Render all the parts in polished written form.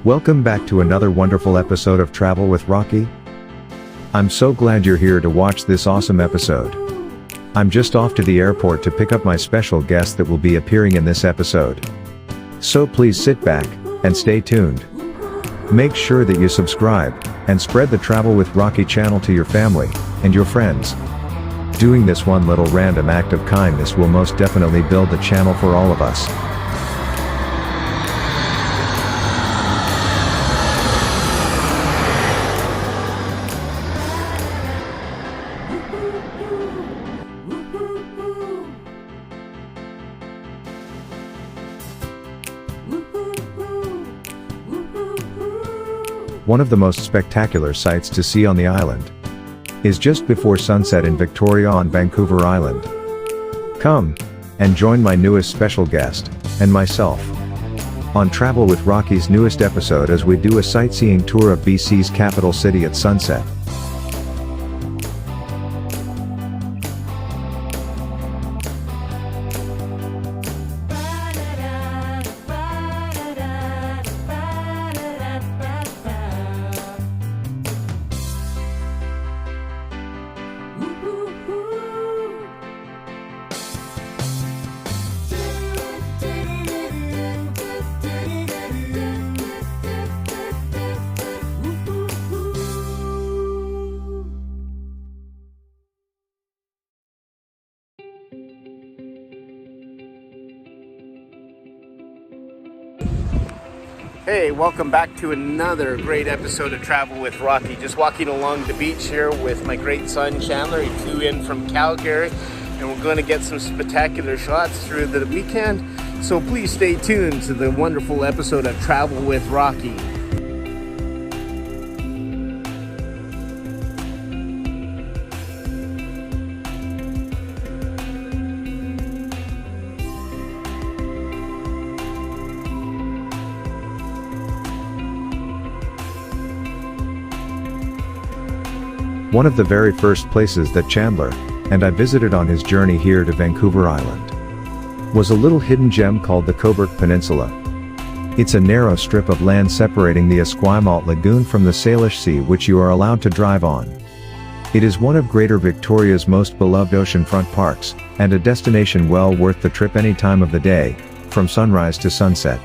Welcome back to another wonderful episode of Travel with Rocky. I'm so glad you're here to watch this awesome episode. I'm just off to the airport to pick up my special guest that will be appearing in this episode. So please sit back and stay tuned. Make sure that you subscribe and spread the Travel with Rocky channel to your family and your friends. Doing this one little random act of kindness will most definitely build the channel for all of us. One of the most spectacular sights to see on the island is just before sunset in Victoria on Vancouver Island. Come and join my newest special guest and myself on Travel with Rocky's newest episode as we do a sightseeing tour of BC's capital city at sunset. Hey, welcome back to another great episode of Travel with Rocky. Just walking along the beach here with my great son Chandler. He flew in from Calgary and we're going to get some spectacular shots through the weekend. So please stay tuned to the wonderful episode of Travel with Rocky. One of the very first places that Chandler and I visited on his journey here to Vancouver Island was a little hidden gem called the Coburg Peninsula. It's a narrow strip of land separating the Esquimalt Lagoon from the Salish Sea which you are allowed to drive on. It is one of Greater Victoria's most beloved oceanfront parks, and a destination well worth the trip any time of the day, from sunrise to sunset.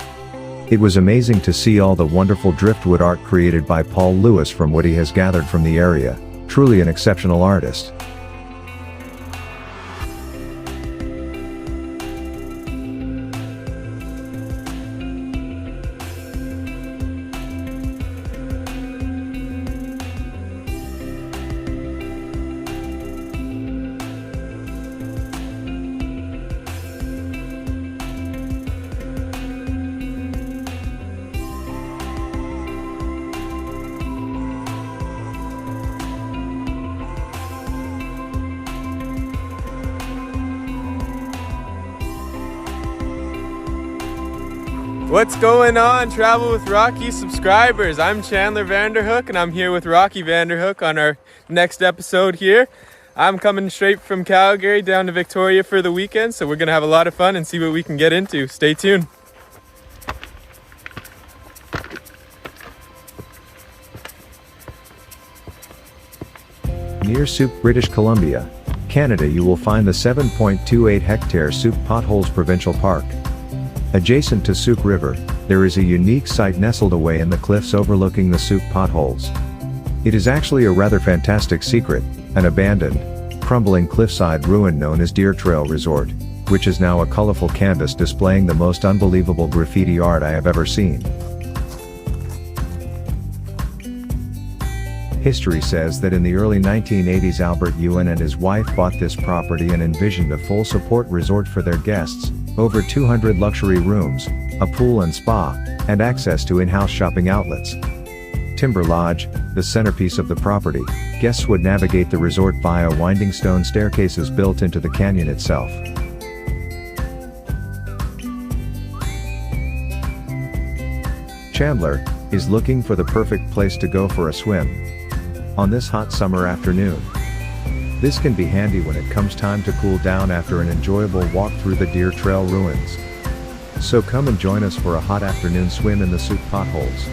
It was amazing to see all the wonderful driftwood art created by Paul Lewis from what he has gathered from the area. Truly an exceptional artist. What's going on, Travel with Rocky subscribers? I'm Chandler Vanderhook and I'm here with Rocky Vanderhook on our next episode here. I'm coming straight from Calgary down to Victoria for the weekend, so we're going to have a lot of fun and see what we can get into. Stay tuned. Near Sooke, British Columbia, Canada, you will find the 7.28 hectare Sooke Potholes Provincial Park. Adjacent to Sooke River, there is a unique site nestled away in the cliffs overlooking the Sooke Potholes. It is actually a rather fantastic secret, an abandoned, crumbling cliffside ruin known as Deer Trail Resort, which is now a colorful canvas displaying the most unbelievable graffiti art I have ever seen. History says that in the early 1980s Albert Ewan and his wife bought this property and envisioned a full support resort for their guests, over 200 luxury rooms, a pool and spa, and access to in-house shopping outlets. Timber Lodge, the centerpiece of the property, guests would navigate the resort via winding stone staircases built into the canyon itself. Chandler is looking for the perfect place to go for a swim on this hot summer afternoon. This can be handy when it comes time to cool down after an enjoyable walk through the Deer Trail ruins. So come and join us for a hot afternoon swim in the Sooke Potholes.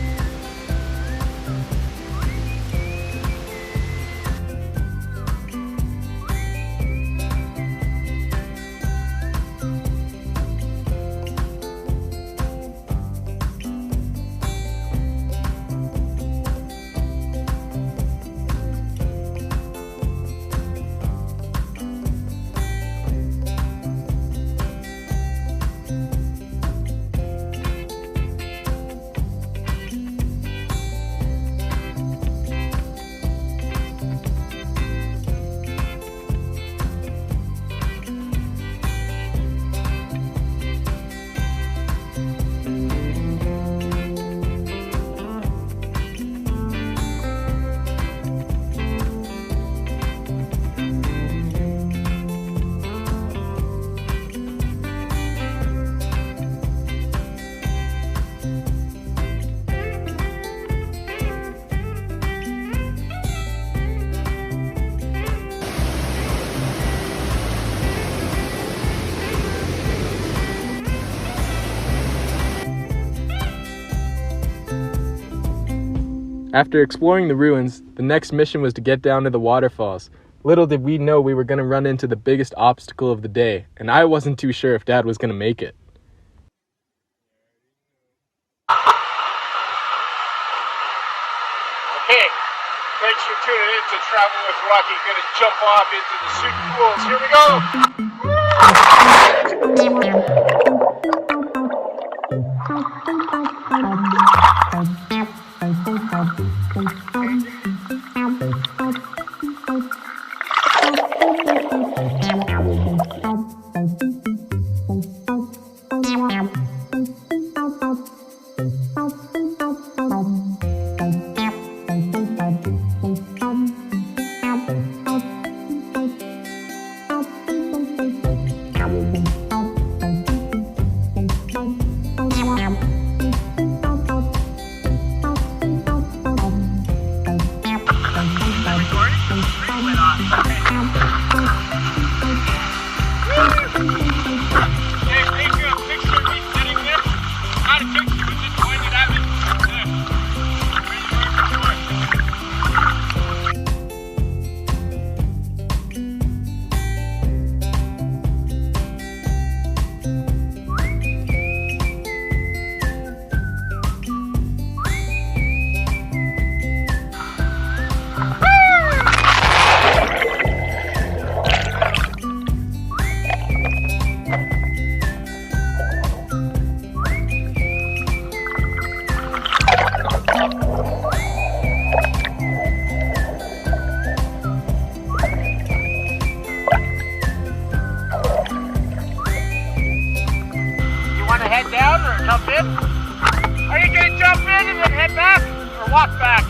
After exploring the ruins, the next mission was to get down to the waterfalls. Little did we know we were going to run into the biggest obstacle of the day, and I wasn't too sure if Dad was going to make it. Hey, thanks for tuning in to Travel with Rocky. Gonna jump off into the Sooke Potholes. Here we go! Head down or jump in? Are you going to jump in and then head back or walk back?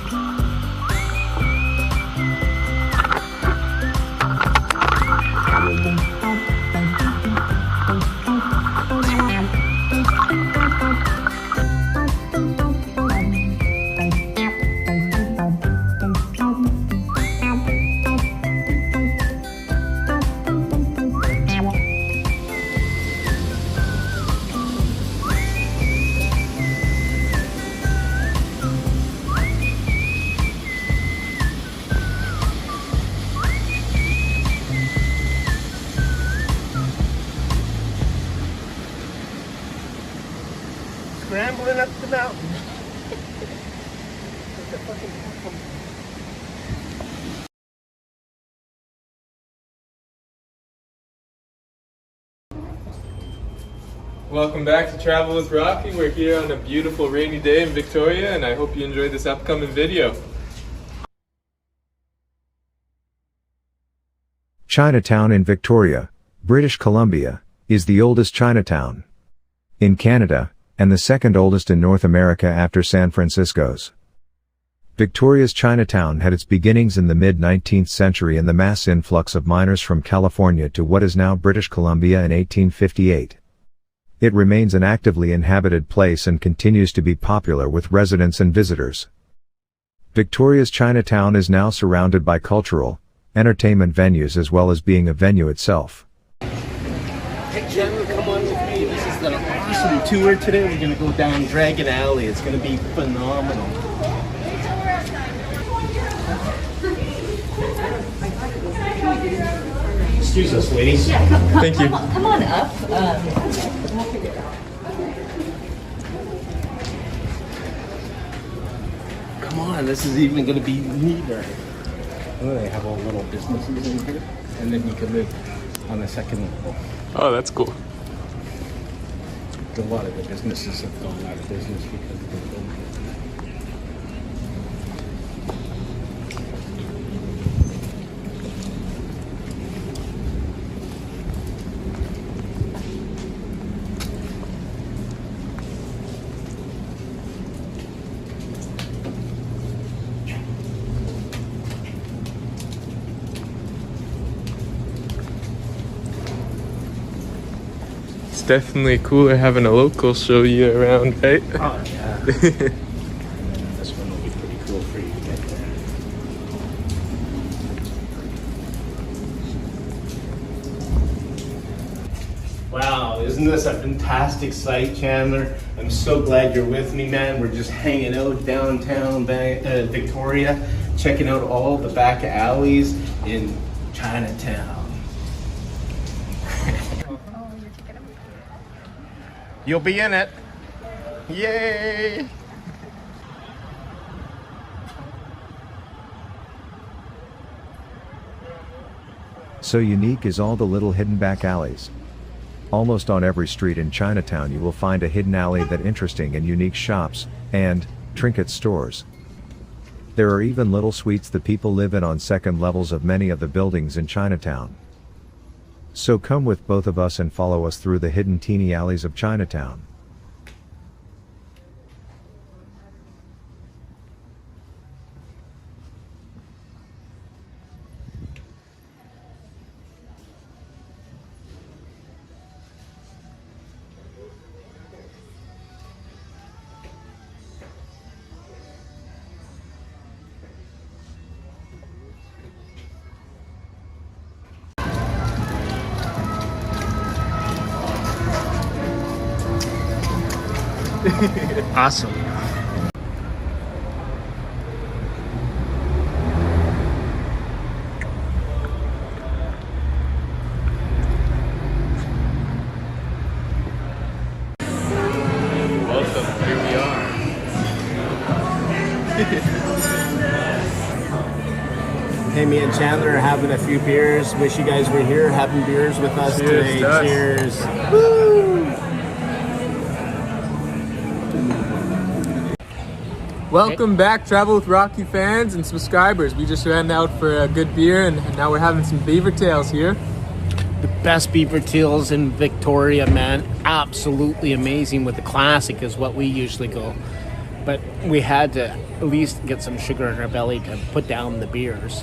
Scrambling up the mountain. Welcome back to Travel with Rocky. We're here on a beautiful rainy day in Victoria, and I hope you enjoyed this upcoming video. Chinatown in Victoria, British Columbia, is the oldest Chinatown in Canada, and the second oldest in North America after San Francisco's. Victoria's Chinatown had its beginnings in the mid-19th century in the mass influx of miners from California to what is now British Columbia in 1858. It remains an actively inhabited place and continues to be popular with residents and visitors. Victoria's Chinatown is now surrounded by cultural, entertainment venues as well as being a venue itself. Hey Jen, come on with me. This is an awesome tour today. We're going to go down Dragon Alley. It's going to be phenomenal. Excuse us, ladies. Yeah, Thank you. Come on up. Come on, this is even going to be neater. Oh, they have all little businesses in here, and then you can live on the second level. Oh, that's cool. A lot of the businesses have gone out of business because of the COVID. It's definitely cooler having a local show you around, right? Oh, yeah. And then this one will be pretty cool for you to get there. Wow, isn't Isn't this a fantastic sight, Chandler? I'm so glad you're with me, man. We're just hanging out downtown Victoria, checking out all the back alleys in Chinatown. You'll be in it. Yay! So unique is all the little hidden back alleys. Almost on every street in Chinatown you will find a hidden alley that interesting and unique shops, and trinket stores. There are even little suites that people live in on second levels of many of the buildings in Chinatown. So come with both of us and follow us through the hidden teeny alleys of Chinatown. Awesome. Welcome, here we are. Hey, me and Chandler are having a few beers. Wish you guys were here having beers with us today. Cheers. Woo! Welcome back, Travel with Rocky fans and subscribers. We just ran out for a good beer and now we're having some beaver tails here. The best beaver tails in Victoria, man. Absolutely amazing. With the classic is what we usually go. But we had to at least get some sugar in our belly to put down the beers.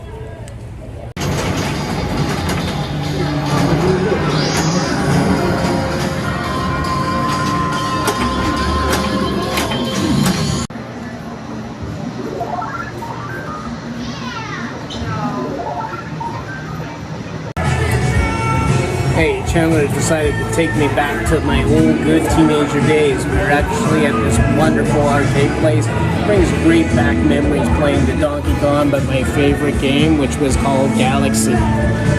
Hey, Chandler decided to take me back to my old good teenager days. We were actually at this wonderful arcade place. It brings great back memories playing the Donkey Kong, but my favorite game, which was called Galaxy.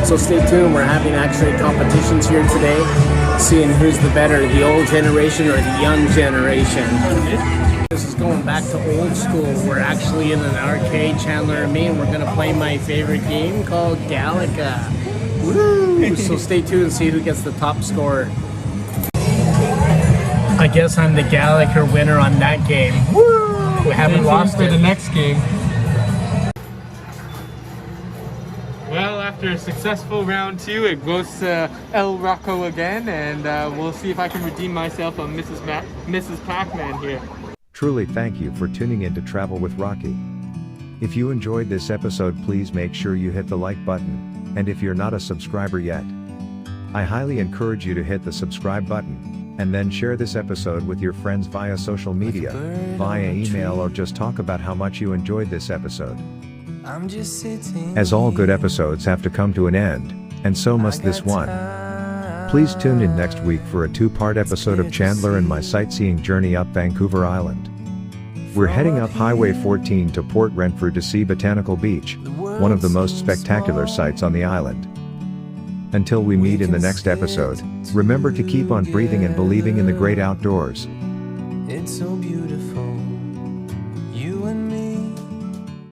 So stay tuned, we're having actually competitions here today, seeing who's the better, the old generation or the young generation. This is going back to old school. We're actually in an arcade, Chandler and me, and we're going to play my favorite game called Galaga. Woo! So stay tuned and see who gets the top score. I guess I'm the Gallagher winner on that game. Woo! We haven't lost for it. the next game. Well, after a successful round 2, it goes to El Rocco again, and we'll see if I can redeem myself on Mrs. Pac-Man here. Truly thank you for tuning in to Travel with Rocky. If you enjoyed this episode, please make sure you hit the like button. And if you're not a subscriber yet, I highly encourage you to hit the subscribe button, and then share this episode with your friends via social media, via email, or just talk about how much you enjoyed this episode. As all good episodes have to come to an end, and so must this one. Please tune in next week for a 2-part episode of Chandler and my sightseeing journey up Vancouver Island. We're heading up Highway 14 to Port Renfrew to see Botanical Beach, one of the most spectacular sights on the island. Until we meet in the next episode, remember to keep on breathing and believing in the great outdoors. It's so beautiful, you and